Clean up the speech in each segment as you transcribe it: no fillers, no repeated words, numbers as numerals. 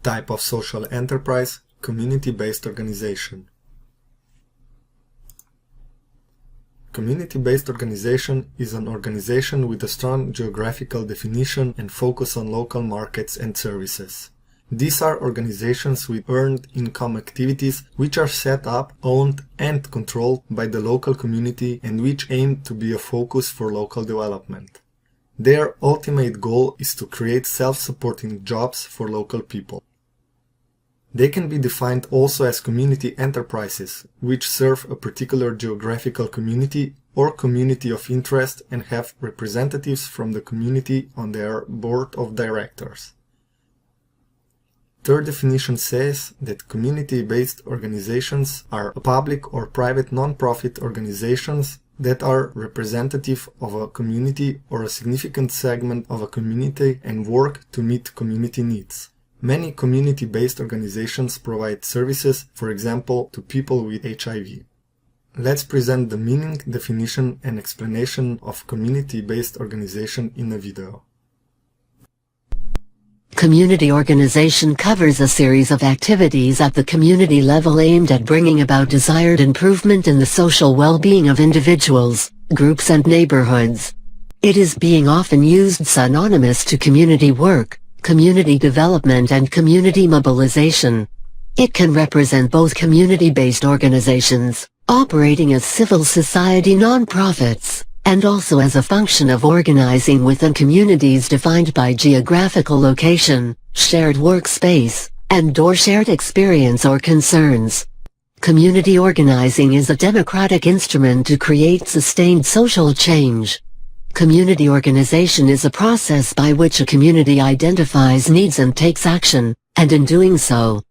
Type of social enterprise: community-based organization. Community-based organization is an organization with a strong geographical definition and focus on local markets and services. These are organizations with earned income activities which are set up, owned and controlled by the local community and which aim to be a focus for local development. Their ultimate goal is to create self-supporting jobs for local people. They can be defined also as community enterprises, which serve a particular geographical community or community of interest and have representatives from the community on their board of directors. Third definition says that community-based organizations are public or private non-profit organizations that are representative of a community or a significant segment of a community and work to meet community needs. Many community-based organizations provide services, for example, to people with HIV. Let's present the meaning, definition, and explanation of community-based organization in a video. Community organization covers a series of activities at the community level aimed at bringing about desired improvement in the social well-being of individuals, groups and neighborhoods. It is being often used synonymous to community work, community development and community mobilization. It can represent both community-based organizations, operating as civil society non-profits, and also as a function of organizing within communities defined by geographical location, shared workspace, and/or shared experience or concerns. Community organizing is a democratic instrument to create sustained social change. Community organization is a process by which a community identifies needs and takes action, and in doing so,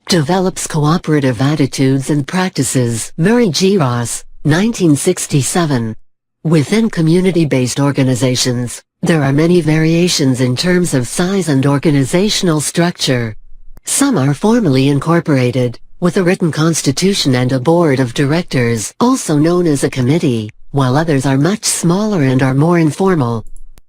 develops cooperative attitudes and practices. Murray G. Ross, 1967. Within community-based organizations, there are many variations in terms of size and organizational structure. Some are formally incorporated, with a written constitution and a board of directors, also known as a committee, while others are much smaller and are more informal.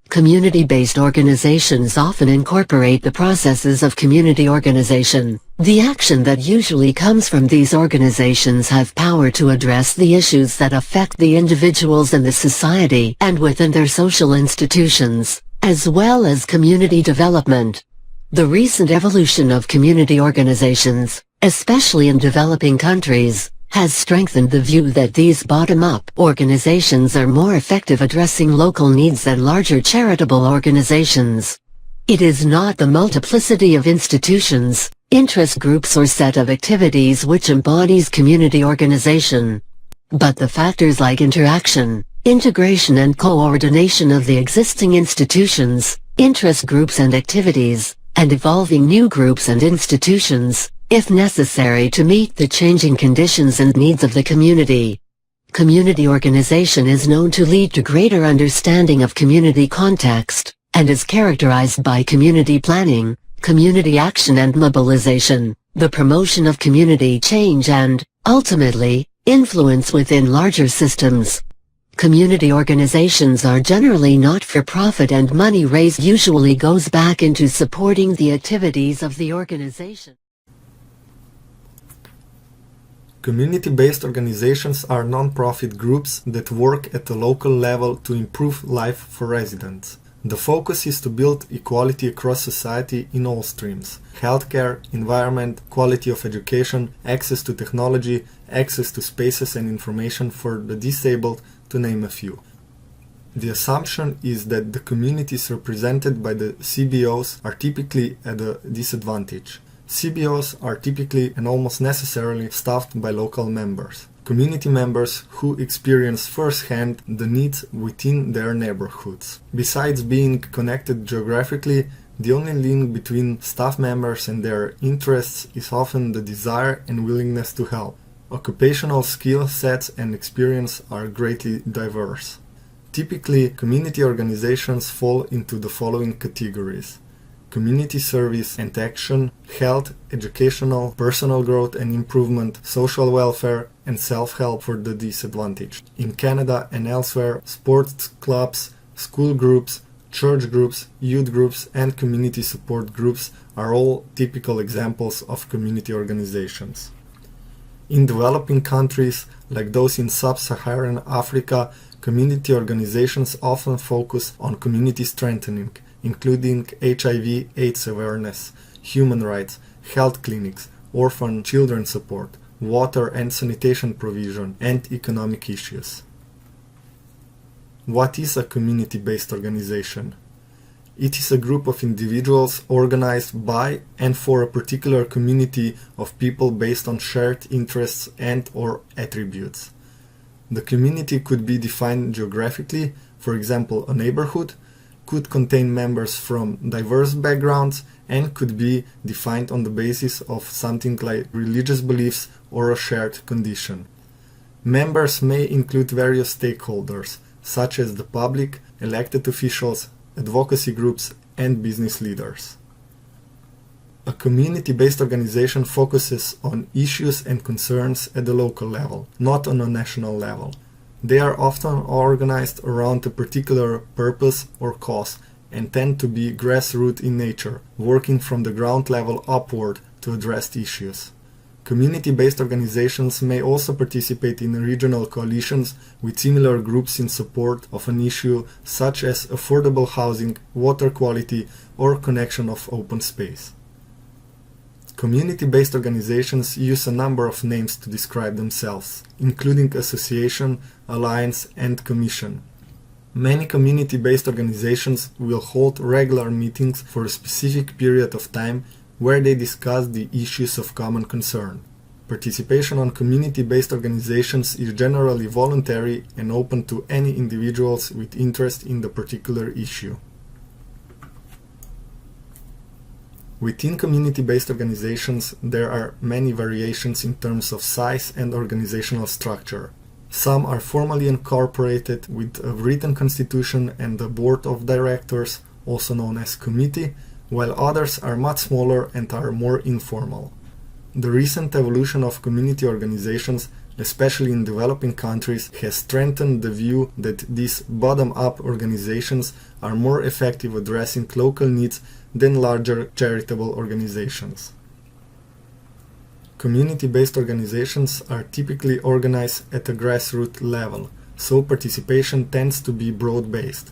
Community-based organizations often incorporate the processes of community organization. The action that usually comes from these organizations have power to address the issues that affect the individuals in the society and within their social institutions, as well as community development. The recent evolution of community organizations, especially in developing countries, has strengthened the view that these bottom-up organizations are more effective addressing local needs than larger charitable organizations. It is not the multiplicity of institutions, interest groups or set of activities which embodies community organization, but the factors like interaction, integration and coordination of the existing institutions, interest groups and activities, and evolving new groups and institutions, if necessary to meet the changing conditions and needs of the community. Community organization is known to lead to greater understanding of community context, and is characterized by community planning, community action and mobilization, the promotion of community change and, ultimately, influence within larger systems. Community organizations are generally not-for-profit and money raised usually goes back into supporting the activities of the organization. Community-based organizations are non-profit groups that work at the local level to improve life for residents. The focus is to build equality across society in all streams: healthcare, environment, quality of education, access to technology, access to spaces and information for the disabled, to name a few. The assumption is that the communities represented by the CBOs are typically at a disadvantage. CBOs are typically and almost necessarily staffed by local members, community members who experience firsthand the needs within their neighborhoods. Besides being connected geographically, the only link between staff members and their interests is often the desire and willingness to help. Occupational skill sets and experience are greatly diverse. Typically, community organizations fall into the following categories: community service and action, health, educational, personal growth and improvement, social welfare, and self-help for the disadvantaged. In Canada and elsewhere, sports clubs, school groups, Church groups, youth groups, and community support groups are all typical examples of community organizations. In developing countries, like those in sub-Saharan Africa, community organizations often focus on community strengthening, including HIV/AIDS awareness, human rights, health clinics, orphan children support, water and sanitation provision, and economic issues. What is a community-based organization? It is a group of individuals organized by and for a particular community of people based on shared interests and/or attributes. The community could be defined geographically, for example, a neighborhood, could contain members from diverse backgrounds, and could be defined on the basis of something like religious beliefs or a shared condition. Members may include various stakeholders, such as the public, elected officials, advocacy groups, and business leaders. A community-based organization focuses on issues and concerns at the local level, not on a national level. They are often organized around a particular purpose or cause and tend to be grassroots in nature, working from the ground level upward to address issues. Community-based organizations may also participate in regional coalitions with similar groups in support of an issue such as affordable housing, water quality, or connection of open space. Community-based organizations use a number of names to describe themselves, including association, alliance, and commission. Many community-based organizations will hold regular meetings for a specific period of time where they discuss the issues of common concern. Participation on community-based organizations is generally voluntary and open to any individuals with interest in the particular issue. Within community-based organizations, there are many variations in terms of size and organizational structure. Some are formally incorporated with a written constitution and a board of directors, also known as committee, while others are much smaller and are more informal. The recent evolution of community organizations, especially in developing countries, has strengthened the view that these bottom-up organizations are more effective addressing local needs than larger charitable organizations. Community-based organizations are typically organized at a grassroots level, so participation tends to be broad-based.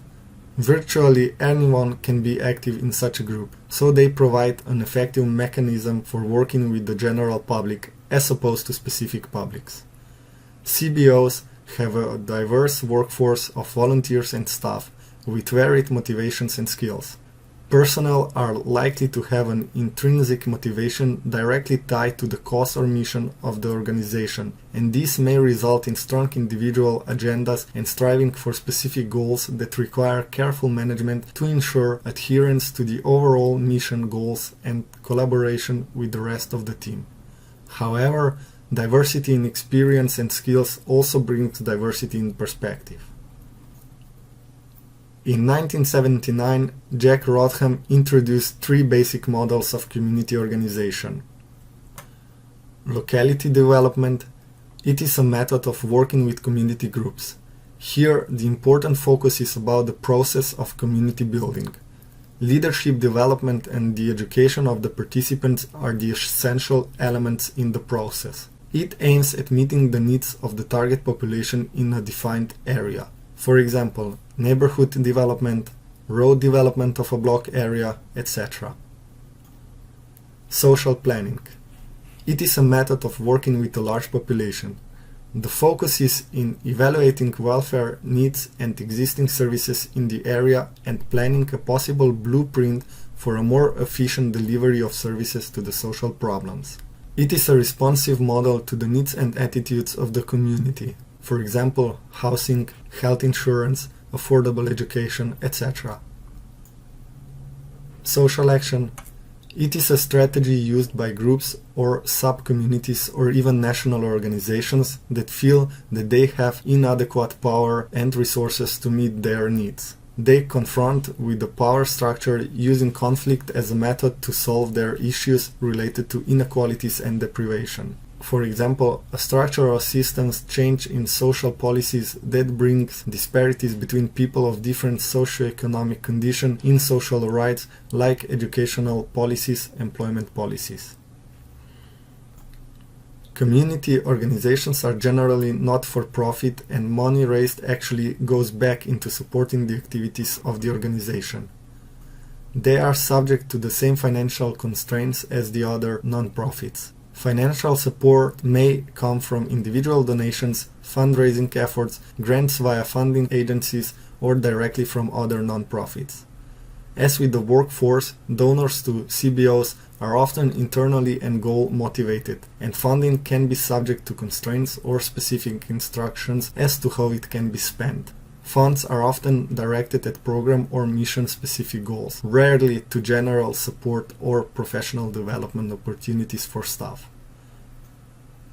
Virtually anyone can be active in such a group, so they provide an effective mechanism for working with the general public as opposed to specific publics. CBOs have a diverse workforce of volunteers and staff with varied motivations and skills. Personnel are likely to have an intrinsic motivation directly tied to the cause or mission of the organization, and this may result in strong individual agendas and striving for specific goals that require careful management to ensure adherence to the overall mission goals and collaboration with the rest of the team. However, diversity in experience and skills also brings diversity in perspective. In 1979, Jack Rodham introduced three basic models of community organization. Locality development. It is a method of working with community groups. Here, the important focus is about the process of community building. Leadership development and the education of the participants are the essential elements in the process. It aims at meeting the needs of the target population in a defined area. For example, neighborhood development, road development of a block area, etc. Social planning. It is a method of working with a large population. The focus is in evaluating welfare needs and existing services in the area and planning a possible blueprint for a more efficient delivery of services to the social problems. It is a responsive model to the needs and attitudes of the community. For example, housing, health insurance, affordable education, etc. Social action. It is a strategy used by groups or sub-communities or even national organizations that feel that they have inadequate power and resources to meet their needs. They confront with the power structure using conflict as a method to solve their issues related to inequalities and deprivation. For example, a structural systems change in social policies that brings disparities between people of different socioeconomic condition in social rights, like educational policies, employment policies. Community organizations are generally not-for-profit, and money raised actually goes back into supporting the activities of the organization. They are subject to the same financial constraints as the other non-profits. Financial support may come from individual donations, fundraising efforts, grants via funding agencies, or directly from other non-profits. As with the workforce, donors to CBOs are often internally and goal-motivated, and funding can be subject to constraints or specific instructions as to how it can be spent. Funds are often directed at program or mission-specific goals, rarely to general support or professional development opportunities for staff.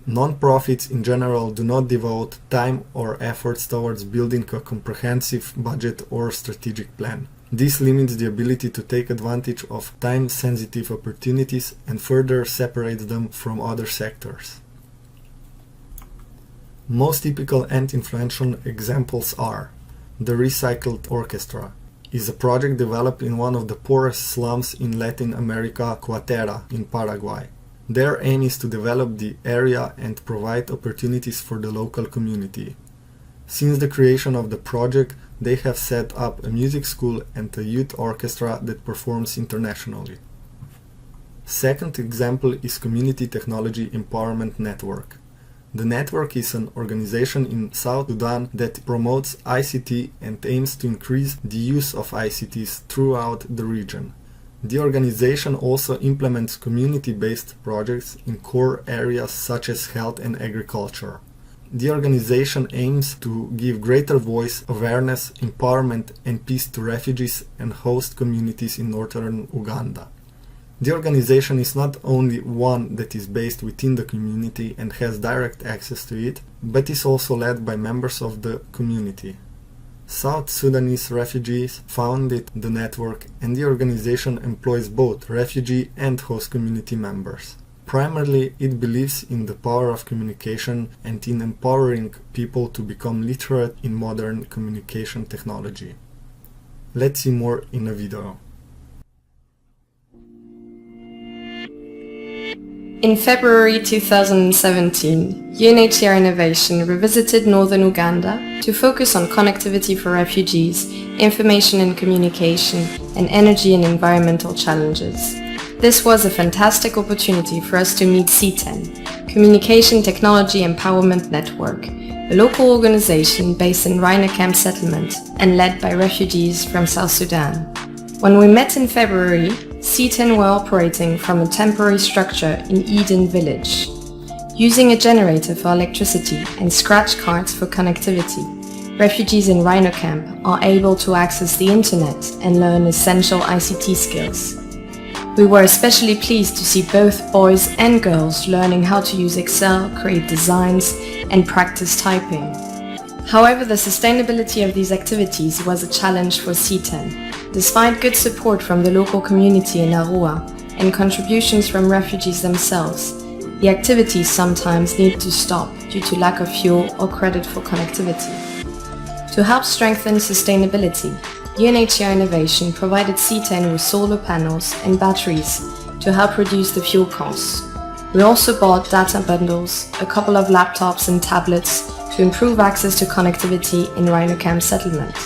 Non-profits in general do not devote time or efforts towards building a comprehensive budget or strategic plan. This limits the ability to take advantage of time-sensitive opportunities and further separates them from other sectors. Most typical and influential examples are: the Recycled Orchestra is a project developed in one of the poorest slums in Latin America, Cuatera, in Paraguay. Their aim is to develop the area and provide opportunities for the local community. Since the creation of the project, they have set up a music school and a youth orchestra that performs internationally. Second example is Community Technology Empowerment Network. The network is an organization in South Sudan that promotes ICT and aims to increase the use of ICTs throughout the region. The organization also implements community-based projects in core areas such as health and agriculture. The organization aims to give greater voice, awareness, empowerment, and peace to refugees and host communities in northern Uganda. The organization is not only one that is based within the community and has direct access to it, but is also led by members of the community. South Sudanese refugees founded the network, and the organization employs both refugee and host community members. Primarily, it believes in the power of communication and in empowering people to become literate in modern communication technology. Let's see more in a video. In February 2017, UNHCR Innovation revisited northern Uganda to focus on connectivity for refugees, information and communication, and energy and environmental challenges. This was a fantastic opportunity for us to meet C10, Communication Technology Empowerment Network, a local organization based in Rhino-Camp settlement and led by refugees from South Sudan. When we met in February, C10 were operating from a temporary structure in Eden village. Using a generator for electricity and scratch cards for connectivity, refugees in Rhino-Camp are able to access the internet and learn essential ICT skills. We were especially pleased to see both boys and girls learning how to use Excel, create designs, and practice typing. However, the sustainability of these activities was a challenge for C10. Despite good support from the local community in Arua and contributions from refugees themselves, the activities sometimes need to stop due to lack of fuel or credit for connectivity. To help strengthen sustainability, UNHCR Innovation provided C10 with solar panels and batteries to help reduce the fuel costs. We also bought data bundles, a couple of laptops and tablets to improve access to connectivity in Rhino-Camp settlement.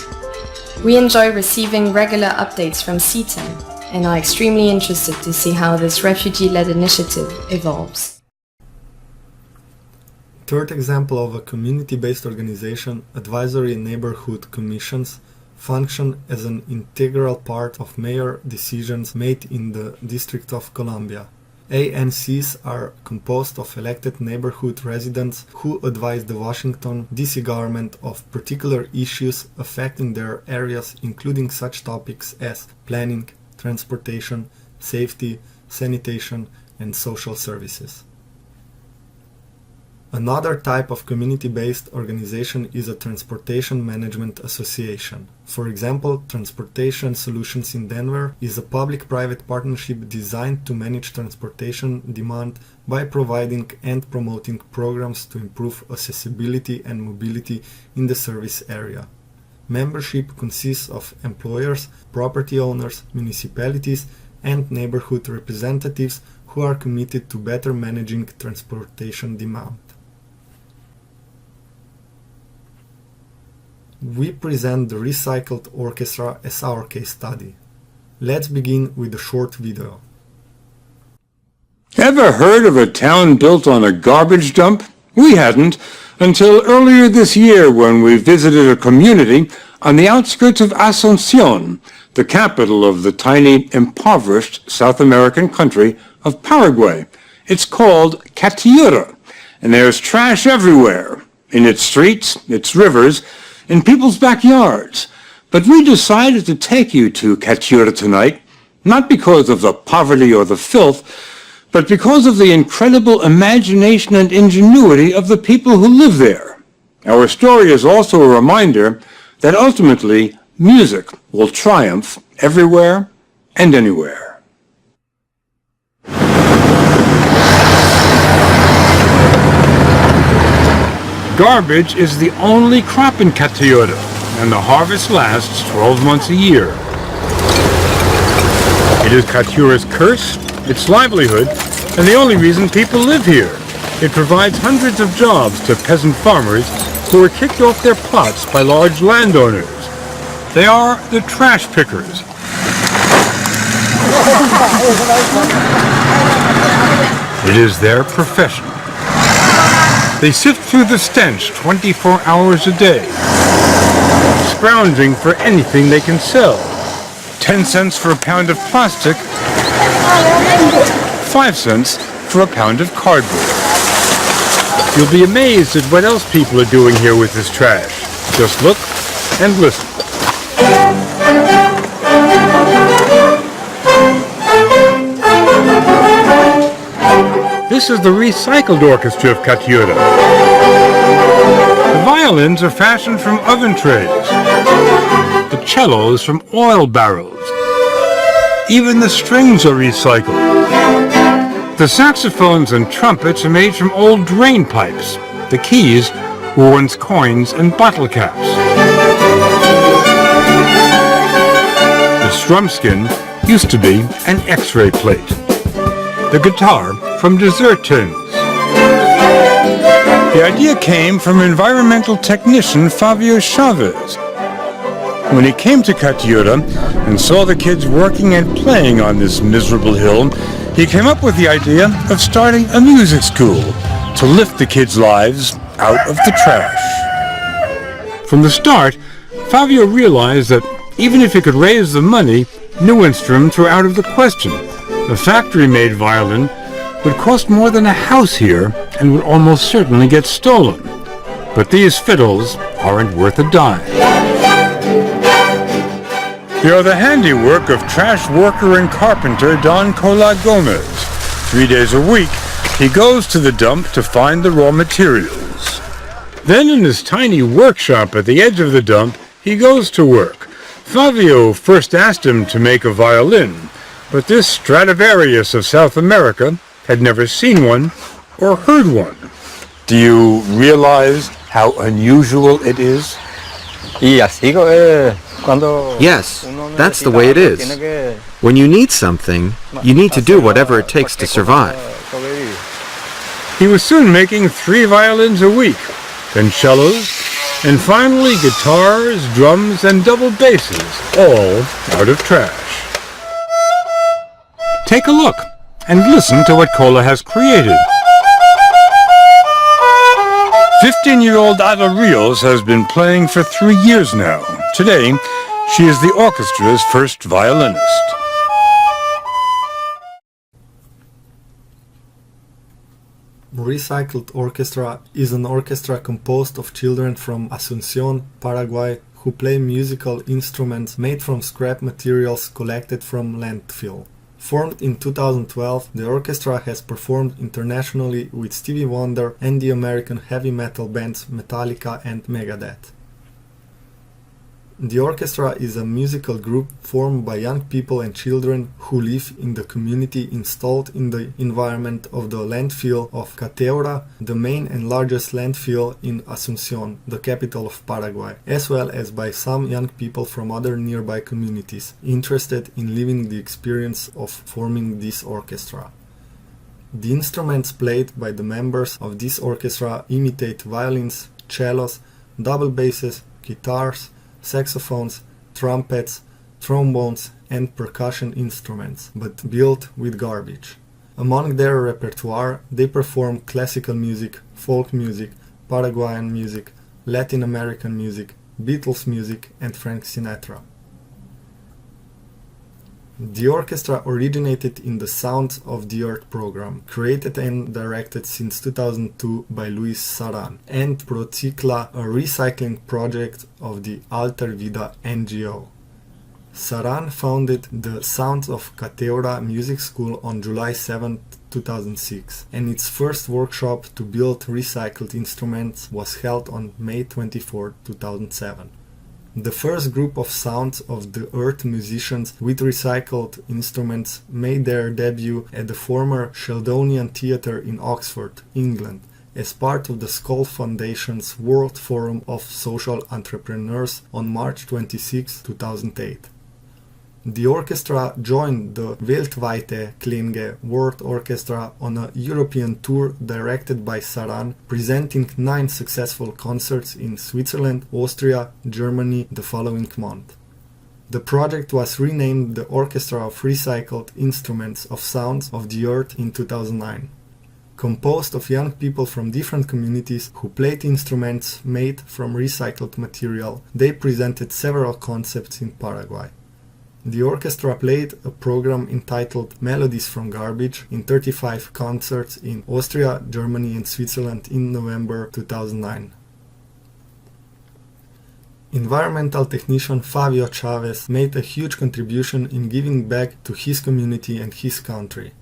We enjoy receiving regular updates from C10 and are extremely interested to see how this refugee-led initiative evolves. Third example of a community-based organization, Advisory Neighborhood Commissions, function as an integral part of mayor decisions made in the District of Columbia. ANCs are composed of elected neighborhood residents who advise the Washington, D.C. government of particular issues affecting their areas, including such topics as planning, transportation, safety, sanitation, and social services. Another type of community-based organization is a transportation management association. For example, Transportation Solutions in Denver is a public-private partnership designed to manage transportation demand by providing and promoting programs to improve accessibility and mobility in the service area. Membership consists of employers, property owners, municipalities, and neighborhood representatives who are committed to better managing transportation demand. We present the Recycled Orchestra as our case study. Let's begin with a short video. Ever heard of a town built on a garbage dump? We hadn't until earlier this year when we visited a community on the outskirts of Asunción, the capital of the tiny, impoverished South American country of Paraguay. It's called Catiura, and there's trash everywhere, in its streets, its rivers, in people's backyards. But we decided to take you to Catiura tonight, not because of the poverty or the filth, but because of the incredible imagination and ingenuity of the people who live there. Our story is also a reminder that ultimately music will triumph everywhere and anywhere. Garbage is the only crop in Catiura, and the harvest lasts 12 months a year. It is Catiura's curse, its livelihood, and the only reason people live here. It provides hundreds of jobs to peasant farmers who are kicked off their plots by large landowners. They are the trash pickers. It is their profession. They sift through the stench 24 hours a day, scrounging for anything they can sell. 10 cents for a pound of plastic, 5 cents for a pound of cardboard. You'll be amazed at what else people are doing here with this trash. Just look and listen. This is the Recycled Orchestra of Catiura. The violins are fashioned from oven trays. The cello is from oil barrels. Even the strings are recycled. The saxophones and trumpets are made from old drain pipes. The keys were once coins and bottle caps. The strum skin used to be an X-ray plate. The guitar from dessert tins. The idea came from environmental technician Fabio Chavez. When he came to Catiura and saw the kids working and playing on this miserable hill, he came up with the idea of starting a music school to lift the kids' lives out of the trash. From the start, Fabio realized that even if he could raise the money, new instruments were out of the question. A factory-made violin would cost more than a house here and would almost certainly get stolen. But these fiddles aren't worth a dime. They are the handiwork of trash worker and carpenter Don Cola Gomez. 3 days a week, he goes to the dump to find the raw materials. Then in his tiny workshop at the edge of the dump, he goes to work. Fabio first asked him to make a violin, but this Stradivarius of South America had never seen one or heard one. Do you realize how unusual it is? Yes, that's the way it is. When you need something, you need to do whatever it takes to survive. He was soon making 3 violins a week, then cellos, and finally guitars, drums, and double basses, all out of trash. Take a look and listen to what Cola has created. 15-year-old Ada Rios has been playing for 3 years now. Today, she is the orchestra's first violinist. Recycled Orchestra is an orchestra composed of children from Asunción, Paraguay, who play musical instruments made from scrap materials collected from landfill. Formed in 2012, the orchestra has performed internationally with Stevie Wonder and the American heavy metal bands Metallica and Megadeth. The orchestra is a musical group formed by young people and children who live in the community installed in the environment of the landfill of Cateura, the main and largest landfill in Asunción, the capital of Paraguay, as well as by some young people from other nearby communities interested in living the experience of forming this orchestra. The instruments played by the members of this orchestra imitate violins, cellos, double basses, guitars, saxophones, trumpets, trombones, and percussion instruments, but built with garbage. Among their repertoire, they perform classical music, folk music, Paraguayan music, Latin American music, Beatles music, and Frank Sinatra. The orchestra originated in the Sounds of the Earth program, created and directed since 2002 by Luis Saran, and Procicla, a recycling project of the Alter Vida NGO. Saran founded the Sounds of Cateura Music School on July 7, 2006, and its first workshop to build recycled instruments was held on May 24, 2007. The first group of Sounds of the Earth musicians with recycled instruments made their debut at the former Sheldonian Theatre in Oxford, England, as part of the Skoll Foundation's World Forum of Social Entrepreneurs on March 26, 2008. The orchestra joined the Weltweite Klänge World Orchestra on a European tour directed by Saran, presenting 9 successful concerts in Switzerland, Austria, Germany the following month. The project was renamed the Orchestra of Recycled Instruments of Sounds of the Earth in 2009. Composed of young people from different communities who played instruments made from recycled material, they presented several concepts in Paraguay. The orchestra played a program entitled Melodies from Garbage in 35 concerts in Austria, Germany, and Switzerland in November 2009. Environmental technician Fabio Chavez made a huge contribution in giving back to his community and his country.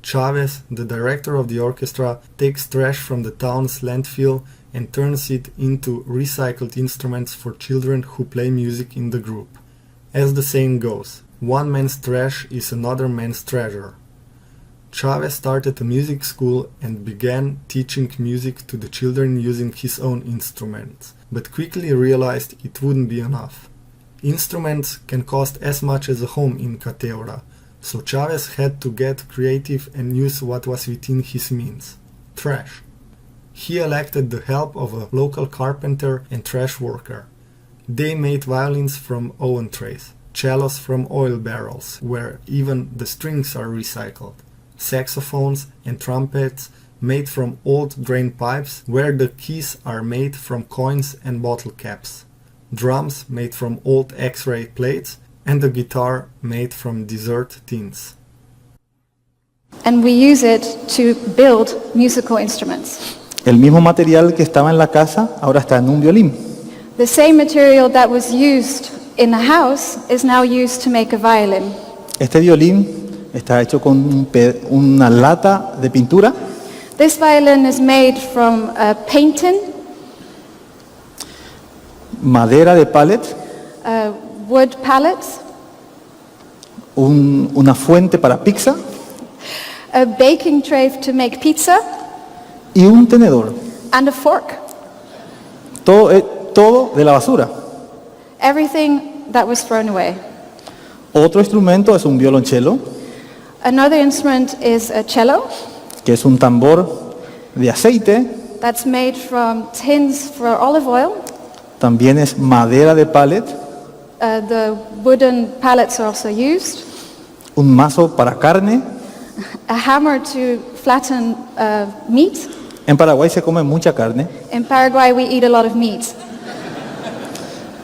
Chavez, the director of the orchestra, takes trash from the town's landfill and turns it into recycled instruments for children who play music in the group. As the saying goes, one man's trash is another man's treasure. Chavez started a music school and began teaching music to the children using his own instruments, but quickly realized it wouldn't be enough. Instruments can cost as much as a home in Cateura, so Chavez had to get creative and use what was within his means: trash. He elected the help of a local carpenter and trash worker. They made violins from oven trays, cellos from oil barrels, where even the strings are recycled, saxophones and trumpets made from old drain pipes, where the keys are made from coins and bottle caps, drums made from old X-ray plates, and a guitar made from dessert tins. And we use it to build musical instruments. El mismo material que estaba en la casa ahora está en un violín. The same material that was used in a house is now used to make a violin. Este violín está hecho con una lata de pintura. This violin is made from painting, madera de pallet, wood pallets, una fuente para pizza a baking tray to make pizza, y un tenedor. and a fork. Todo de la basura. Everything that was thrown away. Otro instrumento es un violonchelo, Another instrument is a cello que es un tambor de aceite. that's made from tins for olive oil. También es madera de pallet, The wooden pallets are also used. un mazo para carne. A hammer to flatten meat. En Paraguay se come mucha carne. In Paraguay we eat a lot of meat.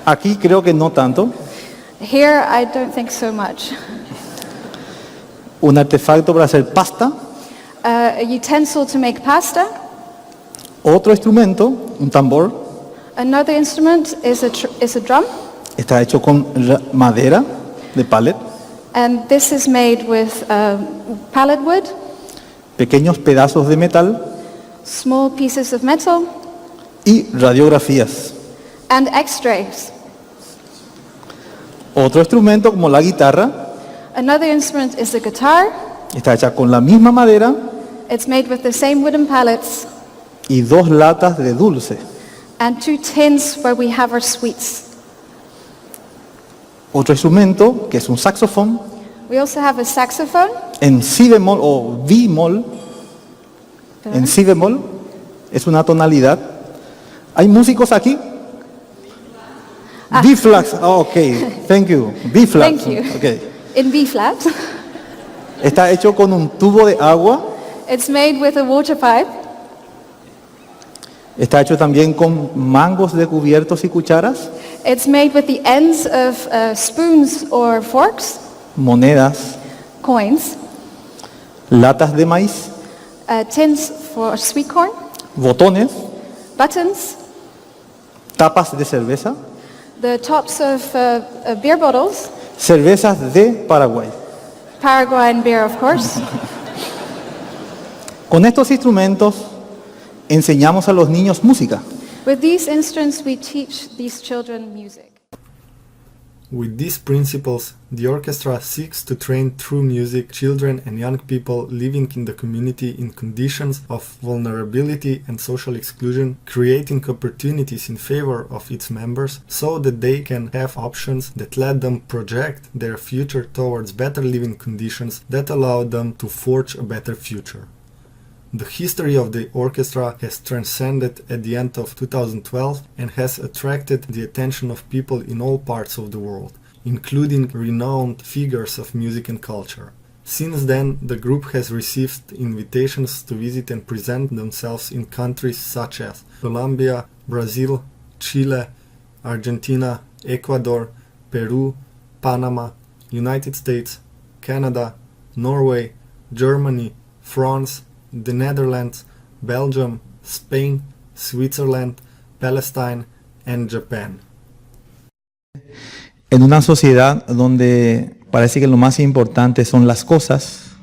Aquí creo que no tanto. Here I don't think so much. Un artefacto para hacer pasta. A utensil to make pasta. Otro instrumento, un tambor, Another instrument is a drum. está hecho con madera de pallet. And this is made with pallet wood, pequeños pedazos de metal small pieces of metal, y radiografías. and X-rays. Otro instrumento como la guitarra Another instrument is the guitar. está hecha con la misma madera It's made with the same wooden pallets y 2 latas de dulce. and 2 tins where we have our sweets. Otro instrumento que es un saxofón We also have a saxophone. en si bemol o bemol. En si bemol es una tonalidad. ¿Hay músicos aquí? B flat. Oh, ok, thank you. B flat. Thank you. Okay. In B flat. Está hecho con un tubo de agua. It's made with a water pipe. Está hecho también con mangos de cubiertos y cucharas, It's made with the ends of spoons or forks, monedas, coins, latas de maíz, tins for sweet corn, botones, buttons, tapas de cerveza, the tops of beer bottles, cervezas de Paraguay. Paraguayan beer, of course. Con estos instrumentos enseñamos a los niños música. With these instruments, we teach these children music. With these principles, the orchestra seeks to train through music children and young people living in the community in conditions of vulnerability and social exclusion, creating opportunities in favor of its members so that they can have options that let them project their future towards better living conditions that allow them to forge a better future. The history of the orchestra has transcended at the end of 2012 and has attracted the attention of people in all parts of the world, including renowned figures of music and culture. Since then, the group has received invitations to visit and present themselves in countries such as Colombia, Brazil, Chile, Argentina, Ecuador, Peru, Panama, United States, Canada, Norway, Germany, France, the Netherlands, Belgium, Spain, Switzerland, Palestine, and Japan. En una sociedad donde parece que lo más importante son las cosas,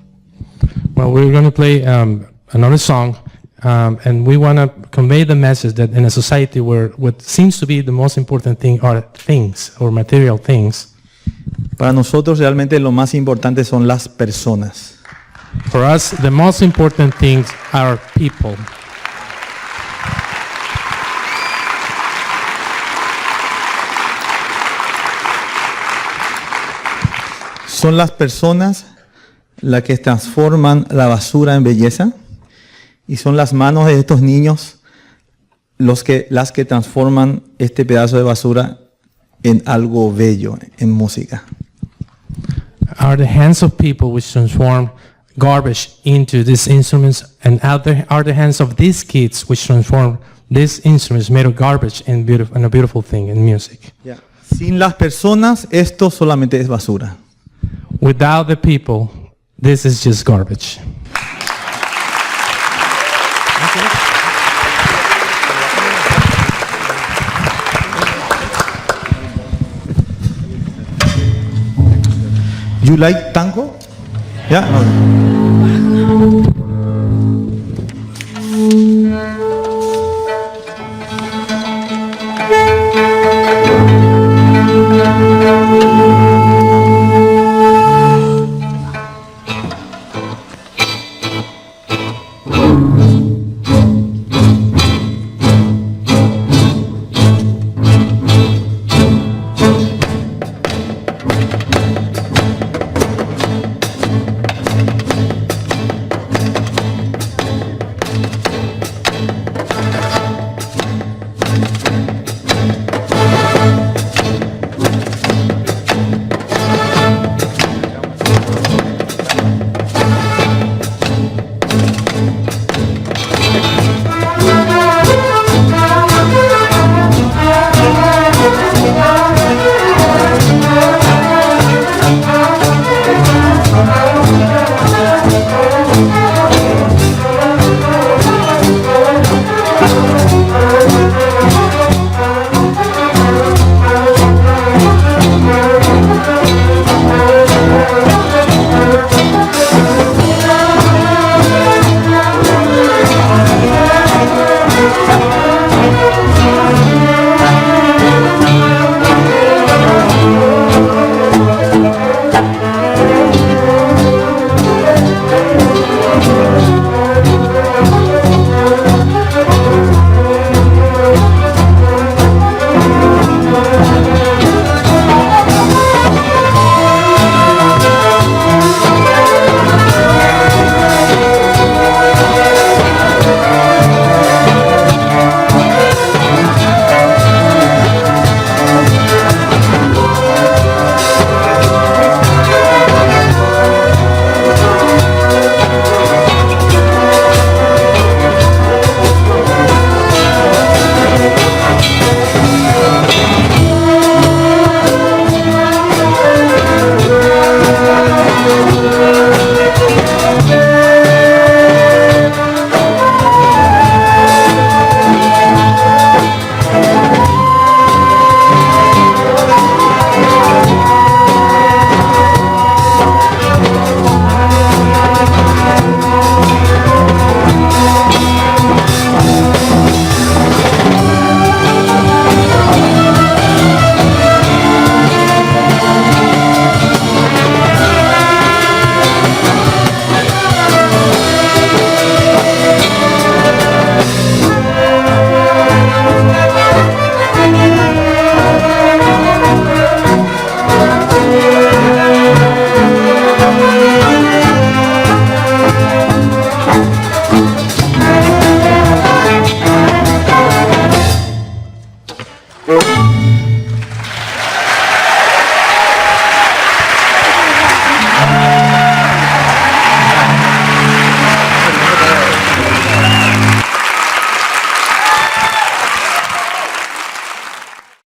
Well, we're going to play another song, and we want to convey the message that in a society where what seems to be the most important thing are things or material things, para nosotros realmente lo más importante son las personas. for us the most important things are people. Son las personas las que transforman la basura en belleza y son las manos de estos niños las que transforman este pedazo de basura en algo bello, en música. Are the hands of people which transform garbage into these instruments, and are the hands of these kids which transform these instruments made of garbage and a beautiful thing in music. Sin las personas esto solamente es basura. Without the people, this is just garbage. You like tango? Yeah? No.